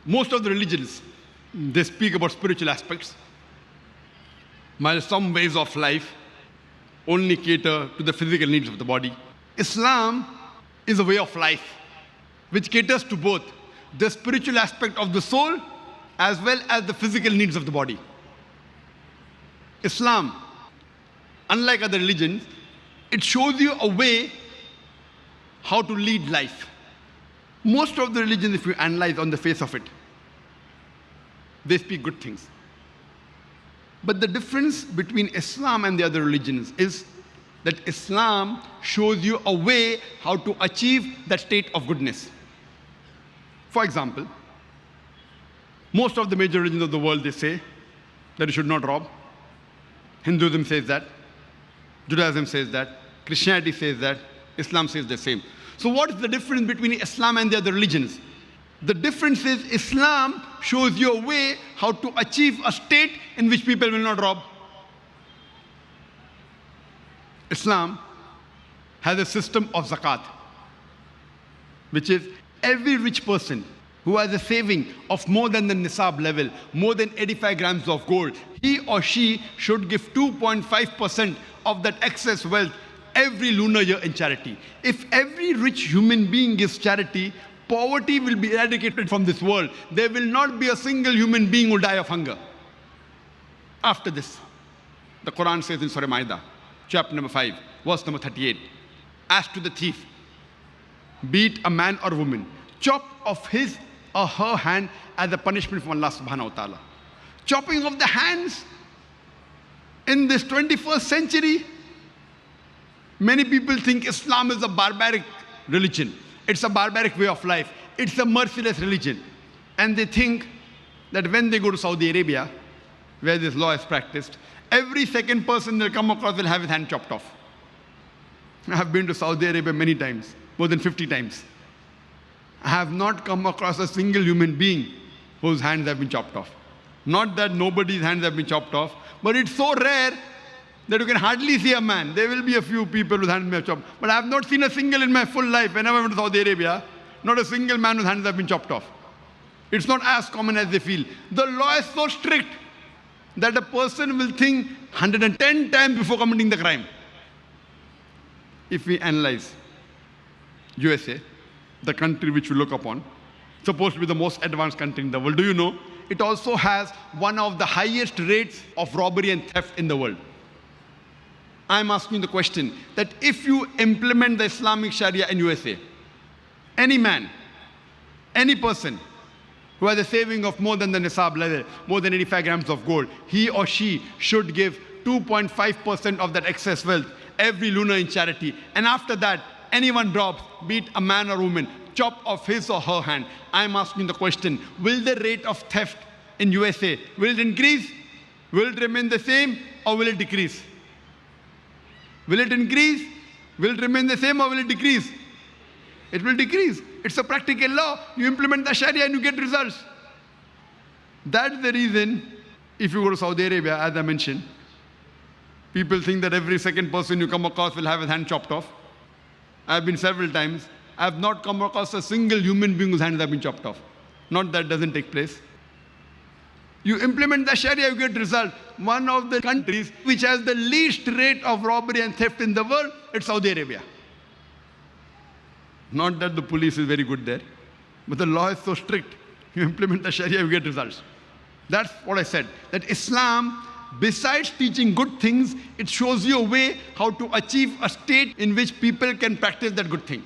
Most of the religions, they speak about spiritual aspects, while some ways of life only cater to the physical needs of the body. Islam is a way of life which caters to both the spiritual aspect of the soul as well as the physical needs of the body. Islam, unlike other religions, it shows you a way how to lead life. Most of the religions, if you analyze on the face of it, they speak good things. But the difference between Islam and the other religions is that Islam shows you a way how to achieve that state of goodness. For example, most of the major religions of the world, they say that you should not rob. Hinduism says that. Judaism says that. Christianity says that. Islam says the same. So what is the difference between Islam and the other religions? The difference is Islam shows you a way how to achieve a state in which people will not rob. Islam has a system of zakat, which is every rich person who has a saving of more than the nisab level, more than 85 grams of gold, he or she should give 2.5% of that excess wealth every lunar year in charity. If every rich human being gives charity, poverty will be eradicated from this world. There will not be a single human being who will die of hunger. After this, the Quran says in Surah Ma'idah, chapter number 5, verse number 38, as to the thief, be it a man or woman, chop off his or her hand as a punishment from Allah subhanahu wa ta'ala. Chopping off the hands in this 21st century, many people think Islam is a barbaric religion. It's a barbaric way of life. It's a merciless religion. And they think that when they go to Saudi Arabia, where this law is practiced, every second person they'll come across will have his hand chopped off. I have been to Saudi Arabia many times, more than 50 times. I have not come across a single human being whose hands have been chopped off. Not that nobody's hands have been chopped off, but it's so rare that you can hardly see a man. There will be a few people whose hands may have chopped. But I have not seen a single in my full life. Whenever I went to Saudi Arabia, not a single man whose hands have been chopped off. It's not as common as they feel. The law is so strict that a person will think 110 times before committing the crime. If we analyze USA, the country which we look upon, supposed to be the most advanced country in the world, do you know, it also has one of the highest rates of robbery and theft in the world. I'm asking the question that if you implement the Islamic Sharia in USA, any man, any person who has a saving of more than the nisab level, more than 85 grams of gold, he or she should give 2.5% of that excess wealth every lunar in charity. And after that, anyone drops, be it a man or woman, chop off his or her hand. I'm asking the question, will the rate of theft in USA, will it increase? Will it remain the same or will it decrease? Will it increase? Will it remain the same or will it decrease? It will decrease. It's a practical law. You implement the Sharia and you get results. That's the reason, if you go to Saudi Arabia, as I mentioned, people think that every second person you come across will have his hand chopped off. I've been several times. I have not come across a single human being whose hands have been chopped off. Not that doesn't take place. You implement the Sharia, you get result. One of the countries which has the least rate of robbery and theft in the world, it's Saudi Arabia. Not that the police is very good there, but the law is so strict. You implement the Sharia, you get results. That's what I said, that Islam, besides teaching good things, it shows you a way how to achieve a state in which people can practice that good thing.